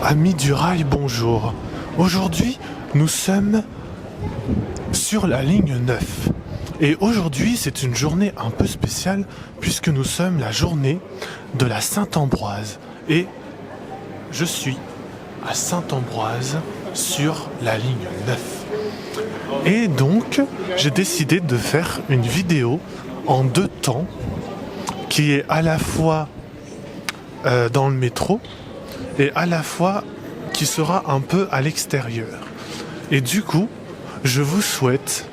Amis du rail, bonjour. Aujourd'hui, nous sommes sur la ligne 9. Et aujourd'hui, c'est une journée un peu spéciale puisque nous sommes la journée de la Saint-Ambroise. Et je suis à Saint-Ambroise sur la ligne 9. Et donc, j'ai décidé de faire une vidéo en deux temps qui est à la fois dans le métro et à la fois qui sera un peu à l'extérieur. Et du coup, je vous souhaite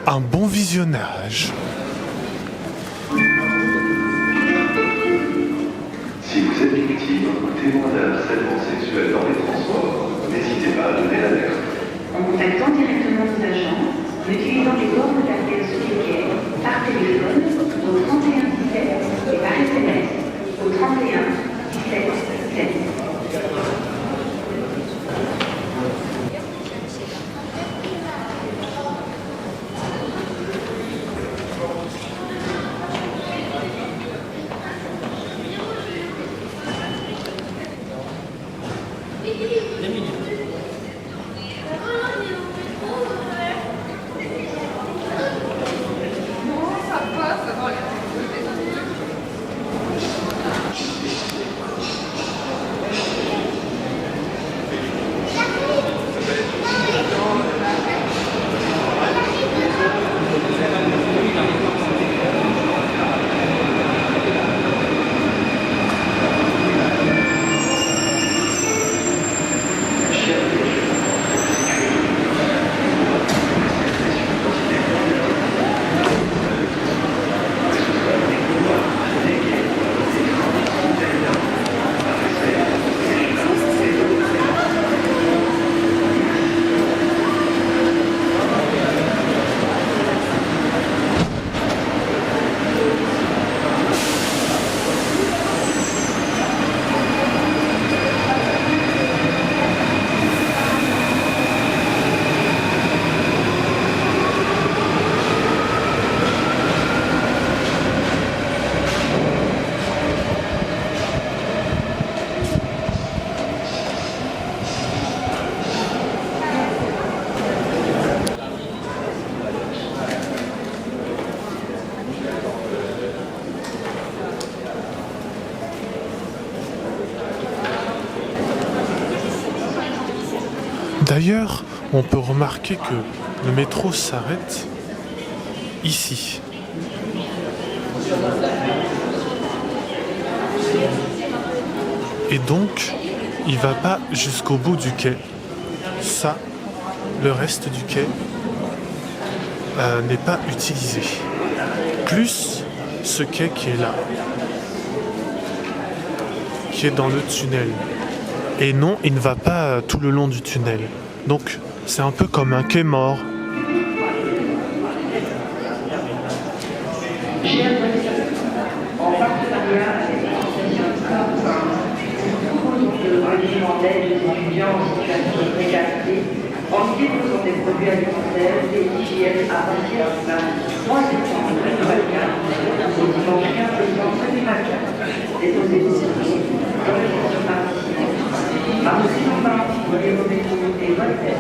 un bon visionnage. Si vous êtes victime ou témoin d'un harcèlement sexuel dans les transports, n'hésitez pas à donner l'alerte. En contactant directement nos agents, en utilisant les bornes d'appel sur les quais, par téléphone au 31 17 et par SMS au 31 17 7. D'ailleurs, on peut remarquer que le métro s'arrête ici. Et donc, il va pas jusqu'au bout du quai. Ça, le reste du quai n'est pas utilisé. Plus ce quai qui est là, qui est dans le tunnel. Et non, il ne va pas tout le long du tunnel. Donc, c'est un peu comme un quai mort. En partenariat avec l'association COP1, nous proposons de venir en aide aux étudiants en situation de précarité en déposant des produits alimentaires et d'hygiène à partir du 3 septembre 2024 au dimanche 15 décembre 2024. Déposez vos produits dans les stations participantes. Marseille participe aux développés communautés volontaires.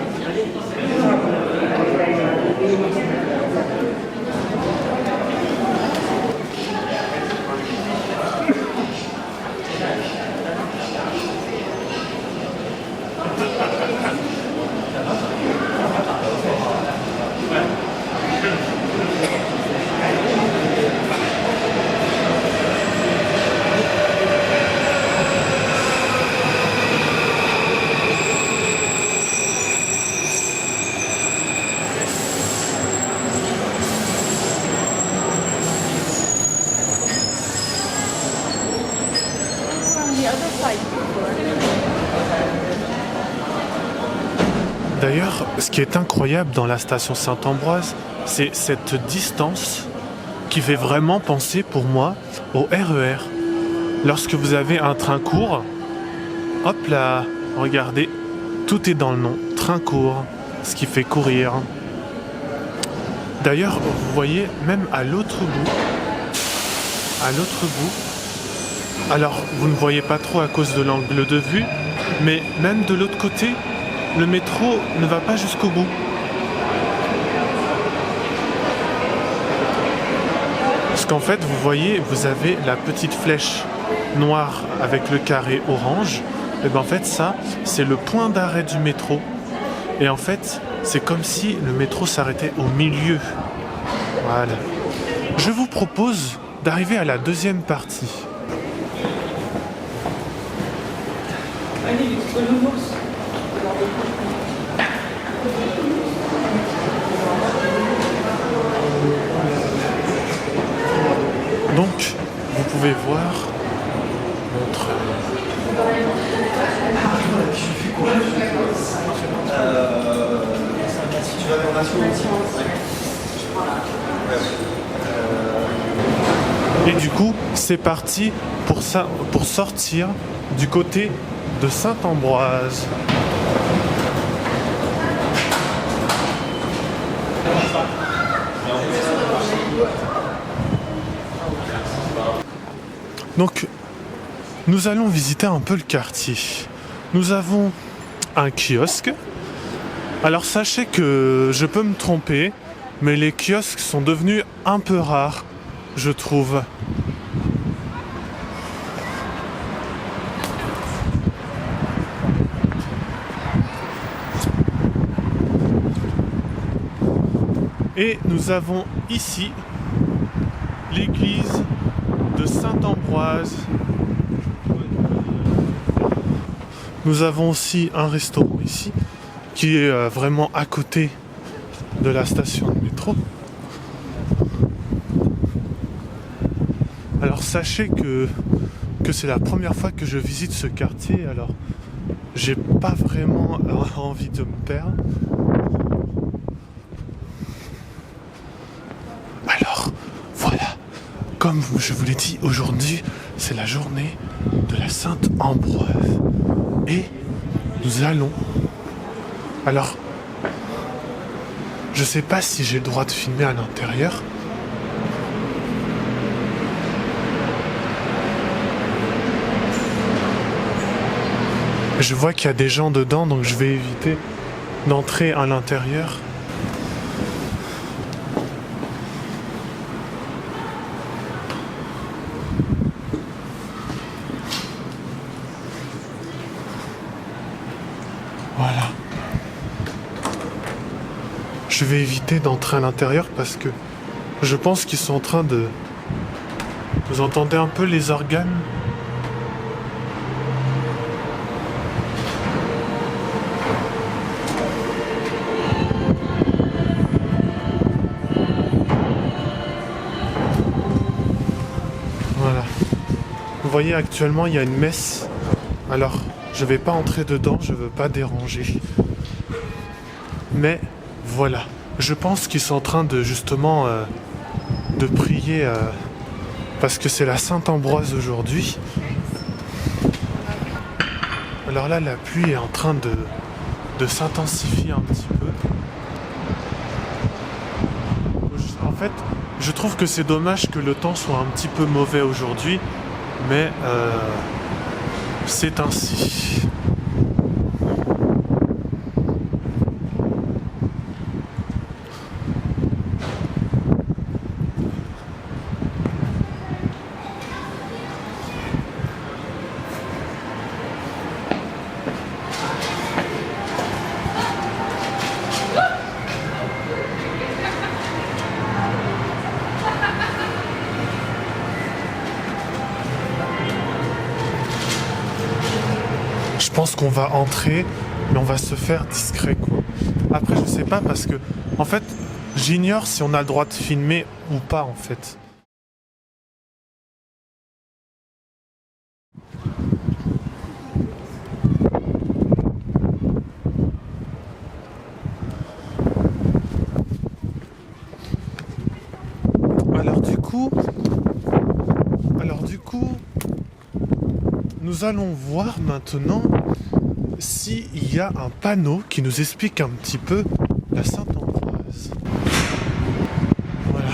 D'ailleurs, ce qui est incroyable dans la station Saint-Ambroise, c'est cette distance qui fait vraiment penser pour moi au RER. Lorsque vous avez un train court, hop là, regardez, tout est dans le nom, train court, ce qui fait courir. D'ailleurs, vous voyez, même à l'autre bout, alors vous ne voyez pas trop à cause de l'angle de vue, Mais même de l'autre côté, le métro ne va pas jusqu'au bout. Parce qu'en fait, vous voyez, vous avez la petite flèche noire avec le carré orange. Et bien en fait, ça, c'est le point d'arrêt du métro. Et en fait, c'est comme si le métro s'arrêtait au milieu. Voilà. Je vous propose d'arriver à la deuxième partie. Donc, vous pouvez voir notre... Et du coup, c'est parti pour sortir du côté de Saint-Ambroise. Donc, nous allons visiter un peu le quartier. Nous avons un kiosque. Alors sachez que je peux me tromper, mais les kiosques sont devenus un peu rares, je trouve. Et nous avons ici l'église de Saint-Ambroise. Nous avons aussi un restaurant ici qui est vraiment à côté de la station de métro. Alors sachez que c'est la première fois que je visite ce quartier, alors j'ai pas vraiment envie de me perdre. Alors voilà, comme je vous l'ai dit, aujourd'hui c'est la journée de la Sainte Ambroise et nous allons... Alors, je sais pas si j'ai le droit de filmer à l'intérieur. Je vois qu'il y a des gens dedans, donc je vais éviter d'entrer à l'intérieur. Voilà. Je vais éviter d'entrer à l'intérieur parce que je pense qu'ils sont en train de... Vous entendez un peu les organes ? Voilà. Vous voyez, actuellement, il y a une messe. Alors, je vais pas entrer dedans, je veux pas déranger. Mais... Voilà, je pense qu'ils sont en train de justement de prier parce que c'est la Sainte Ambroise aujourd'hui. Alors là, la pluie est en train de s'intensifier un petit peu. En fait, je trouve que c'est dommage que le temps soit un petit peu mauvais aujourd'hui, mais c'est ainsi. Je pense qu'on va entrer, mais on va se faire discret, quoi. Après, je sais pas parce que, en fait, j'ignore si on a le droit de filmer ou pas, en fait. Alors du coup, nous allons voir maintenant s'il y a un panneau qui nous explique un petit peu la Sainte-Ambroise. Voilà.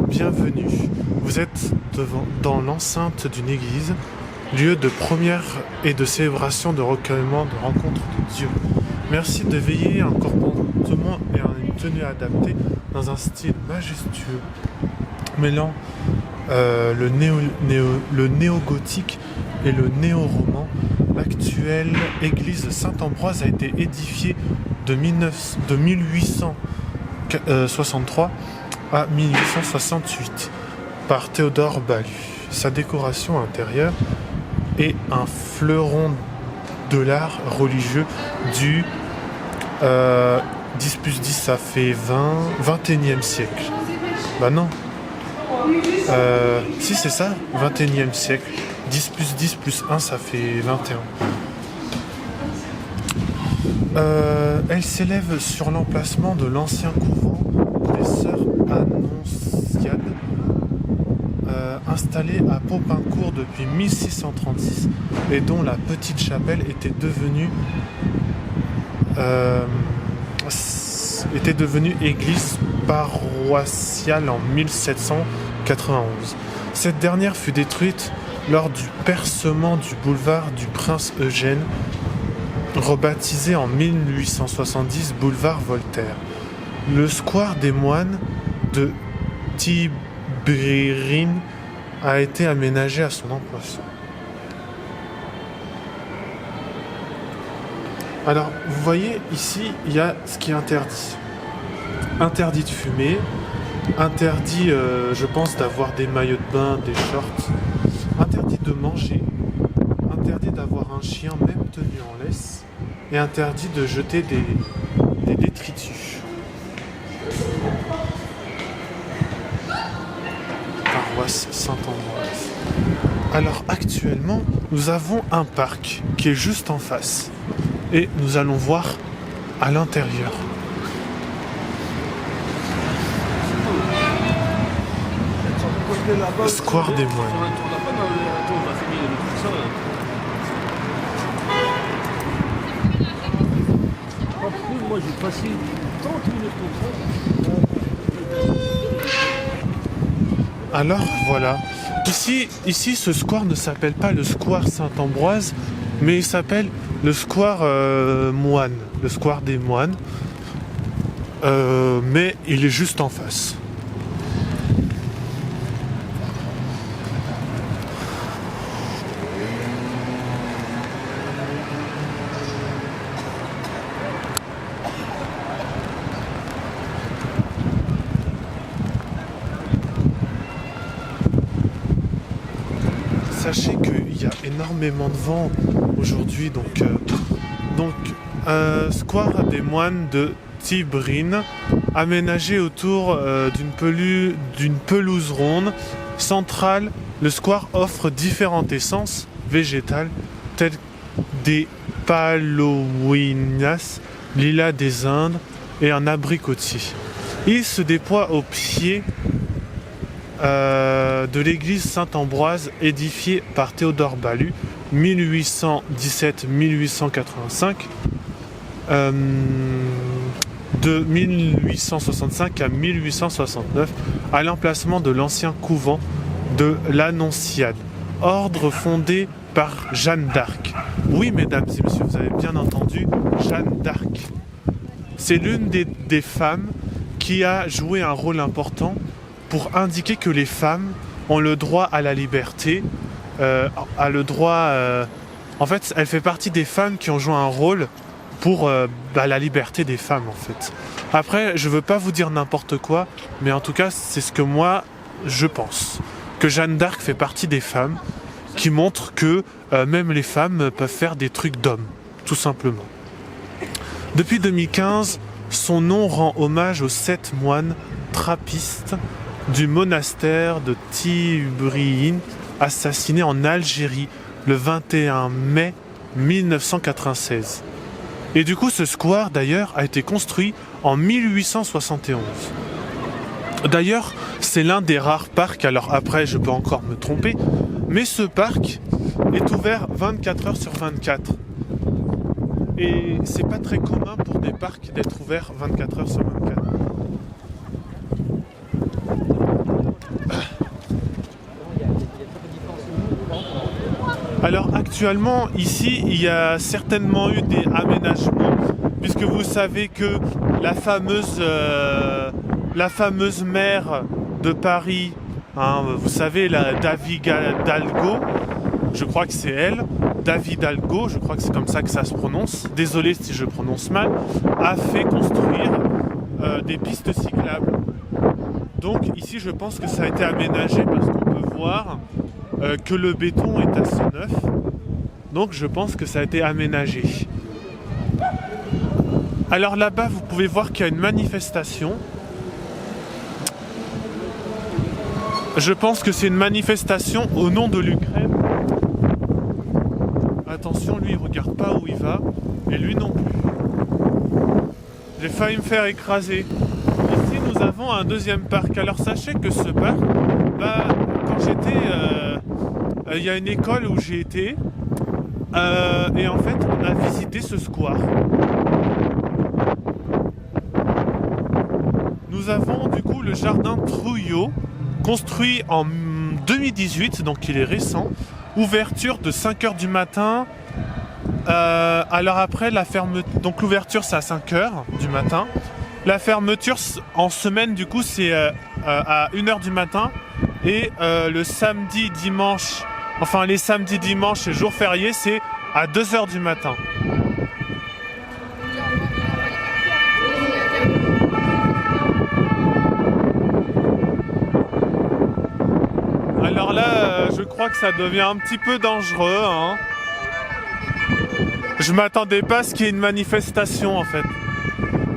Bienvenue. Vous êtes dans l'enceinte d'une église lieu de première et de célébration, de recueillement, de rencontre de Dieu. Merci de veiller à un comportement et à une tenue adaptée dans un style majestueux, mêlant le néo-gothique et le néo-roman. L'actuelle église Saint-Ambroise a été édifiée de 1863 à 1868 par Théodore Balue. Sa décoration intérieure est un fleuron de l'art religieux du 10 plus 10, ça fait 21e siècle. Bah non. Si c'est ça, 21e siècle. 10 plus 10 plus 1, ça fait 21. Elle s'élève sur l'emplacement de l'ancien couvent des Sœurs Annonciades, installé à Popincourt depuis 1636 et dont la petite chapelle était devenue église paroissiale en 1791. Cette dernière fut détruite lors du percement du boulevard du Prince Eugène, rebaptisé en 1870 boulevard Voltaire. Le square des Moines de Tibérine a été aménagé à son emplacement. Alors, vous voyez, ici, il y a ce qui est interdit. Interdit de fumer, interdit, je pense, d'avoir des maillots de bain, des shorts, interdit de manger, interdit d'avoir un chien même tenu en laisse, et interdit de jeter des détritus. Paroisse Saint-Ambroise. Alors actuellement, nous avons un parc qui est juste en face. Et nous allons voir à l'intérieur. Le square des Moines. Moi j'ai passé 30 minutes pour ça. Alors voilà. Ici, ce square ne s'appelle pas le square Saint-Ambroise, mais il s'appelle le square Moine, le square des Moines. Mais il est juste en face. Sachez qu'il y a énormément de vent aujourd'hui, donc square des Moines de Tibérine, aménagé autour d'une pelouse ronde centrale. Le square offre différentes essences végétales telles des paulownias, lilas des Indes et un abricotier. Il se déploie au pied de l'église Saint-Ambroise édifiée par Théodore Balue 1817-1885 de 1865 à 1869 à l'emplacement de l'ancien couvent de l'Annonciade, ordre fondé par Jeanne d'Arc. Oui, mesdames et messieurs, vous avez bien entendu, Jeanne d'Arc. C'est l'une des femmes qui a joué un rôle important pour indiquer que les femmes ont le droit à la liberté, a le droit... En fait, elle fait partie des femmes qui ont joué un rôle pour la liberté des femmes, en fait. Après, je veux pas vous dire n'importe quoi, mais en tout cas, c'est ce que moi, je pense. Que Jeanne d'Arc fait partie des femmes qui montrent que même les femmes peuvent faire des trucs d'hommes, tout simplement. Depuis 2015, son nom rend hommage aux 7 moines trappistes du monastère de Tibérine, assassiné en Algérie le 21 mai 1996. Et du coup, ce square, d'ailleurs, a été construit en 1871. D'ailleurs, c'est l'un des rares parcs, alors après, je peux encore me tromper, mais ce parc est ouvert 24 heures sur 24. Et c'est pas très commun pour des parcs d'être ouverts 24 heures sur 24. actuellement, ici, il y a certainement eu des aménagements, puisque vous savez que la fameuse maire de Paris, hein, vous savez, la David Hidalgo, je crois que c'est elle, David Hidalgo, je crois que c'est comme ça que ça se prononce, désolé si je prononce mal, a fait construire des pistes cyclables. Donc ici, je pense que ça a été aménagé parce qu'on peut voir que le béton est assez neuf. Donc je pense que ça a été aménagé. Alors là-bas, vous pouvez voir qu'il y a une manifestation. Je pense que c'est une manifestation au nom de l'Ukraine. Attention, lui il regarde pas où il va, et lui non plus. J'ai failli me faire écraser. Ici nous avons un deuxième parc. Alors sachez que ce parc, quand j'étais... il y a une école où j'ai été, et en fait on a visité ce square. Nous avons du coup le jardin Trouillot, construit en 2018, donc il est récent. Ouverture de 5h du matin. Alors après, donc l'ouverture c'est à 5h du matin. La fermeture en semaine, du coup, c'est à 1h du matin. Et le samedi, dimanche, enfin les samedis, dimanches et jours fériés, c'est à 2h du matin. Alors là, je crois que ça devient un petit peu dangereux, hein. Je m'attendais pas à ce qu'il y ait une manifestation en fait.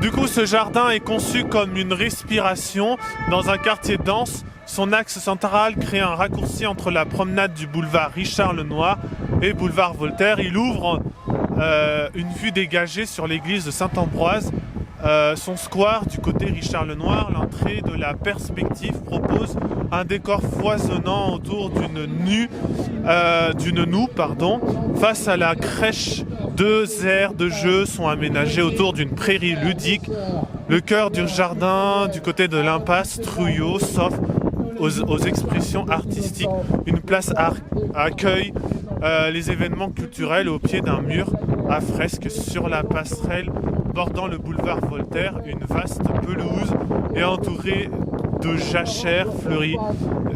Du coup, ce jardin est conçu comme une respiration dans un quartier dense. Son axe central crée un raccourci entre la promenade du boulevard Richard Lenoir et boulevard Voltaire. Il ouvre une vue dégagée sur l'église de Saint-Ambroise. Son square du côté Richard Lenoir, l'entrée de la perspective propose un décor foisonnant autour d'une noue, face à la crèche. 2 aires de jeu sont aménagées autour d'une prairie ludique. Le cœur du jardin du côté de l'impasse Trouillot s'offre aux expressions artistiques. Une place accueille les événements culturels au pied d'un mur à fresques sur la passerelle bordant le boulevard Voltaire. Une vaste pelouse est entourée de jachères fleuries,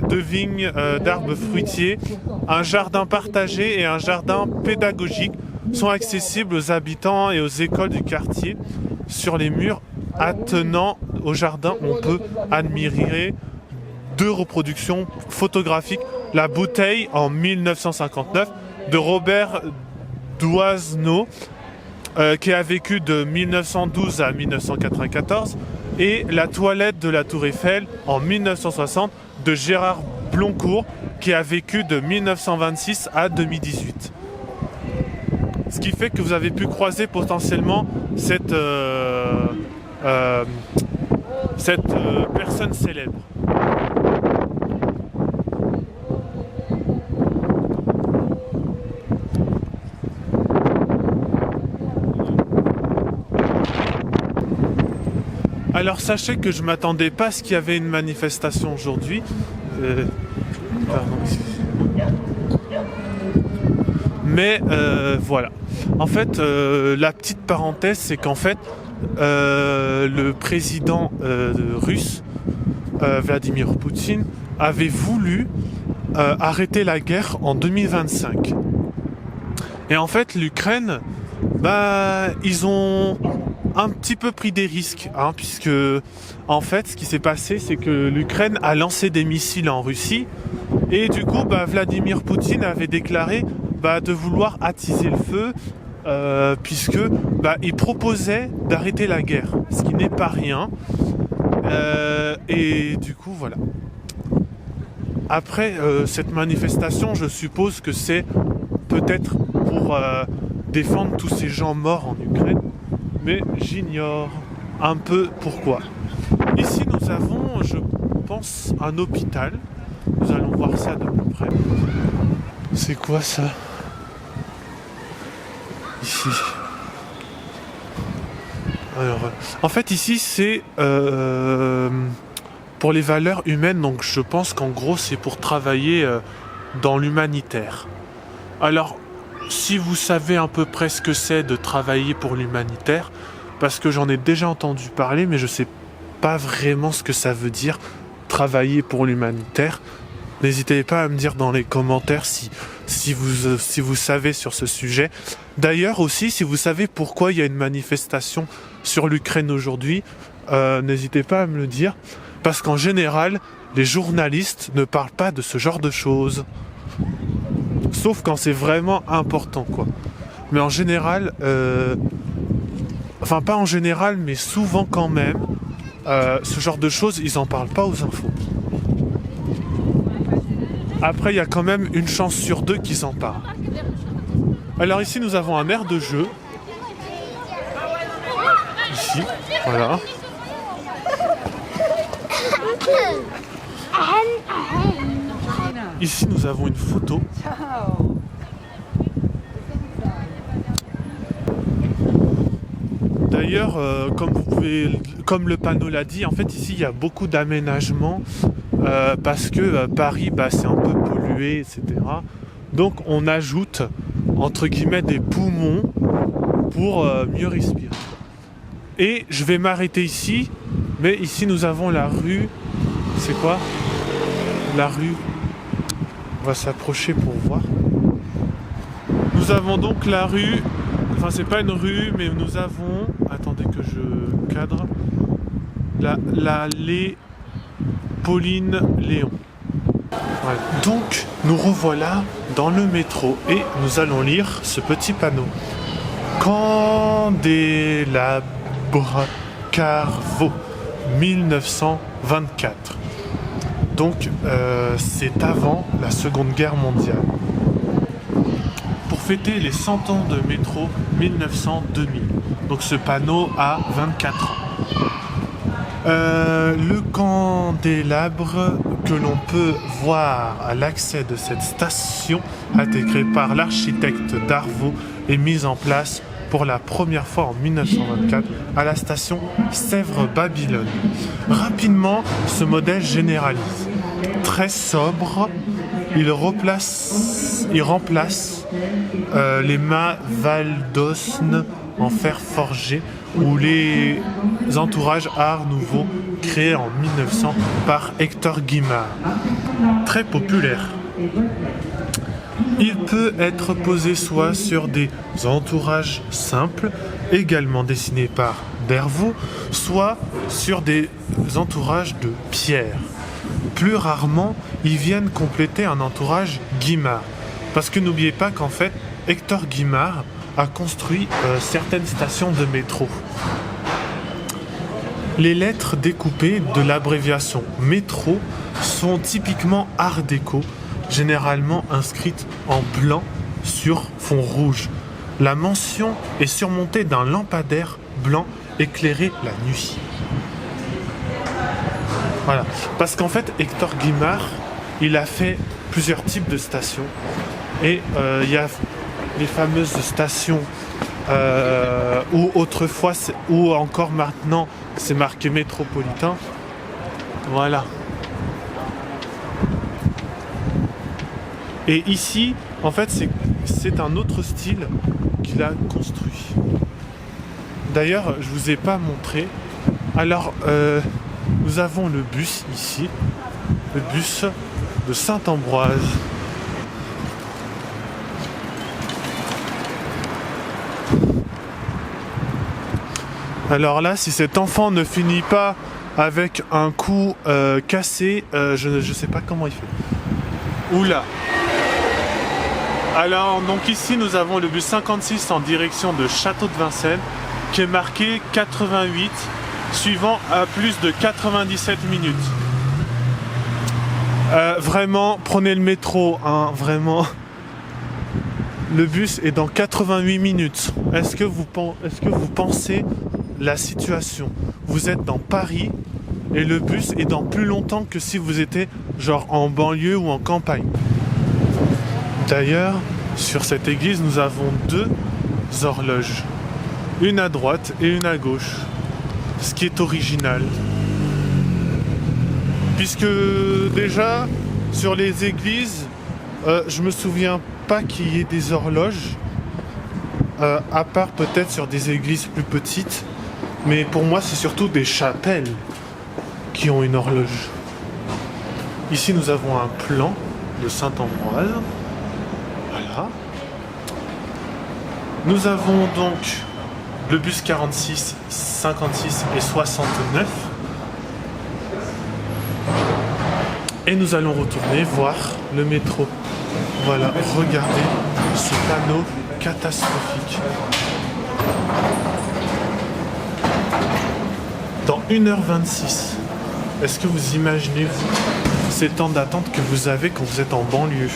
de vignes, d'arbres fruitiers. Un jardin partagé et un jardin pédagogique sont accessibles aux habitants et aux écoles du quartier. Sur les murs attenant au jardin, on peut admirer 2 reproductions photographiques. La bouteille en 1959 de Robert Doisneau, qui a vécu de 1912 à 1994, et la toilette de la Tour Eiffel en 1960 de Gérard Bloncourt, qui a vécu de 1926 à 2018. Ce qui fait que vous avez pu croiser potentiellement cette personne célèbre. Alors sachez que je m'attendais pas à ce qu'il y avait une manifestation aujourd'hui. Mais voilà. En fait, la petite parenthèse, c'est qu'en fait, le président russe, Vladimir Poutine, avait voulu arrêter la guerre en 2025. Et en fait, l'Ukraine, ils ont un petit peu pris des risques, hein, puisque en fait, ce qui s'est passé, c'est que l'Ukraine a lancé des missiles en Russie, et du coup, Vladimir Poutine avait déclaré de vouloir attiser le feu, puisque il proposait d'arrêter la guerre, ce qui n'est pas rien. Et du coup, voilà. Après cette manifestation, je suppose que c'est peut-être pour défendre tous ces gens morts en Ukraine, mais j'ignore un peu pourquoi. Ici, nous avons, je pense, un hôpital. Nous allons voir ça de plus près. C'est quoi ça ? Ici. Alors, en fait, ici, c'est pour les valeurs humaines. Donc, je pense qu'en gros, c'est pour travailler dans l'humanitaire. Alors, si vous savez à peu près ce que c'est de travailler pour l'humanitaire, parce que j'en ai déjà entendu parler, mais je sais pas vraiment ce que ça veut dire, travailler pour l'humanitaire. N'hésitez pas à me dire dans les commentaires si vous savez sur ce sujet. D'ailleurs aussi, si vous savez pourquoi il y a une manifestation sur l'Ukraine aujourd'hui, n'hésitez pas à me le dire, parce qu'en général, les journalistes ne parlent pas de ce genre de choses. Sauf quand c'est vraiment important, quoi. Mais en général, enfin pas en général, mais souvent quand même, ce genre de choses, ils en parlent pas aux infos. Après, il y a quand même une chance sur deux qu'ils en parlent. Alors ici, nous avons un aire de jeu. Ici, voilà. Ici, nous avons une photo. D'ailleurs, comme le panneau l'a dit, en fait, ici, il y a beaucoup d'aménagements parce que Paris, c'est un peu pollué, etc. Donc, on ajoute, entre guillemets, des poumons pour mieux respirer. Et je vais m'arrêter ici, mais ici, nous avons la rue. C'est quoi? La rue. On va s'approcher pour voir. Nous avons donc la rue. Enfin, c'est pas une rue, mais nous avons. Attendez que je cadre. Les Pauline Léon. Voilà. Donc, nous revoilà dans le métro et nous allons lire ce petit panneau. Candélabres Carvaux, 1924. Donc, c'est avant la Seconde Guerre mondiale. Pour fêter les 100 ans de métro 1900-2000. Donc, ce panneau a 24 ans. Le candélabre que l'on peut voir à l'accès de cette station a été créé par l'architecte Darvaux et mis en place pour la première fois en 1924 à la station Sèvres-Babylone. Rapidement, ce modèle généralise. Très sobre, il remplace les mâts Val-d'Osne en fer forgé ou les entourages Art Nouveau créés en 1900 par Hector Guimard. Très populaire. Il peut être posé soit sur des entourages simples, également dessinés par Dervaux, soit sur des entourages de pierre. Plus rarement, ils viennent compléter un entourage Guimard. Parce que n'oubliez pas qu'en fait, Hector Guimard a construit certaines stations de métro. Les lettres découpées de l'abréviation métro sont typiquement art déco, généralement inscrites en blanc sur fond rouge. La mention est surmontée d'un lampadaire blanc éclairé la nuit. Voilà, parce qu'en fait Hector Guimard, il a fait plusieurs types de stations et il y a les fameuses stations où autrefois ou encore maintenant c'est marqué métropolitain. Voilà. Et ici, en fait, c'est un autre style qu'il a construit. D'ailleurs, je vous ai pas montré. Alors, nous avons le bus ici, le bus de Saint-Ambroise. Alors là, si cet enfant ne finit pas avec un cou cassé, je sais pas comment il fait. Oula. Alors, donc ici, nous avons le bus 56 en direction de Château de Vincennes, qui est marqué 88, suivant à plus de 97 minutes. Vraiment, prenez le métro, hein, vraiment. Le bus est dans 88 minutes. Est-ce que vous pensez la situation? Vous êtes dans Paris et le bus est dans plus longtemps que si vous étiez genre en banlieue ou en campagne. D'ailleurs, sur cette église, nous avons deux horloges. Une à droite et une à gauche. Ce qui est original. Puisque déjà, sur les églises, je me souviens pas qu'il y ait des horloges. à part peut-être sur des églises plus petites, mais pour moi c'est surtout des chapelles qui ont une horloge. Ici nous avons un plan de Saint-Ambroise. Voilà. Nous avons donc le bus 46, 56 et 69. Et nous allons retourner voir le métro. Voilà, regardez ce panneau catastrophique. Dans 1h26, est-ce que vous imaginez ces temps d'attente que vous avez quand vous êtes en banlieue ?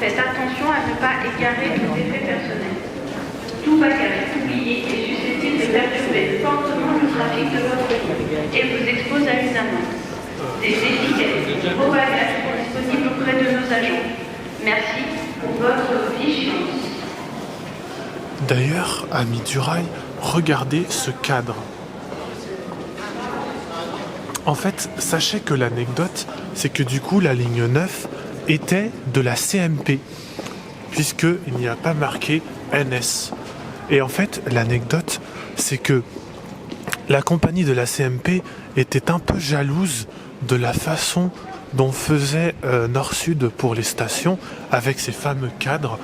Faites attention à ne pas égarer vos effets personnels. Tout bagage oublié est susceptible de perturber fortement le trafic de votre ville et vous expose à une amende. Des étiquettes, vos bagages sont disponibles auprès de nos agents. Merci pour votre vigilance. D'ailleurs, amis du rail, regardez ce cadre. En fait, sachez que l'anecdote, c'est que du coup, la ligne 9 était de la CMP, puisqu'il n'y a pas marqué NS. Et en fait, l'anecdote, c'est que la compagnie de la CMP était un peu jalouse de la façon dont faisait Nord-Sud pour les stations, avec ces fameux cadres.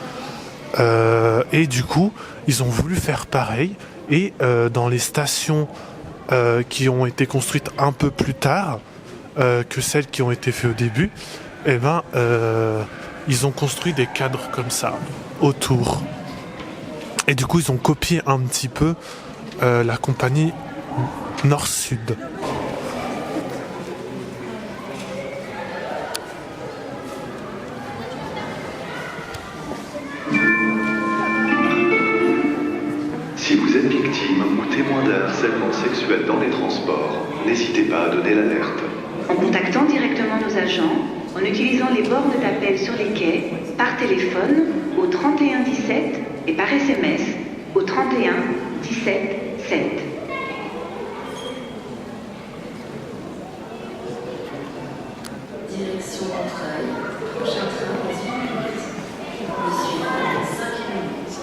Et du coup, ils ont voulu faire pareil. Et dans les stations qui ont été construites un peu plus tard que celles qui ont été faites au début, eh ben, ils ont construit des cadres comme ça, autour. Et du coup, ils ont copié un petit peu la compagnie Nord-Sud. Si vous êtes victime ou témoin d'un harcèlement sexuel dans les transports, n'hésitez pas à donner l'alerte. En contactant directement nos agents, en utilisant les bornes d'appel sur les quais, par téléphone au 31 17 et par SMS au 31 17 7. Direction Montreuil, prochain train dans 1 minute. Le suivant dans 5 minutes.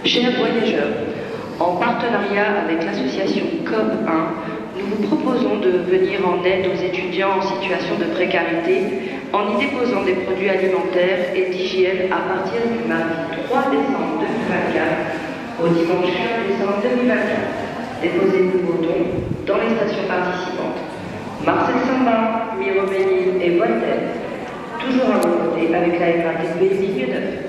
Chers voyageurs, en partenariat avec l'association COP1, nous vous proposons de venir en aide aux étudiants en situation de précarité en y déposant des produits alimentaires et d'hygiène à partir du mardi 3 décembre 2024 au dimanche 1 décembre 2024. Déposez vos dons dans les stations participantes. Marcel Sambin, Mirobénil et Voltaire, toujours à vos côtés avec la RATP ligne 9.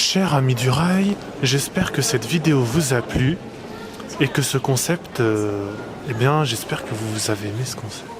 Chers amis du rail, j'espère que cette vidéo vous a plu et que ce concept, eh bien j'espère que vous avez aimé ce concept.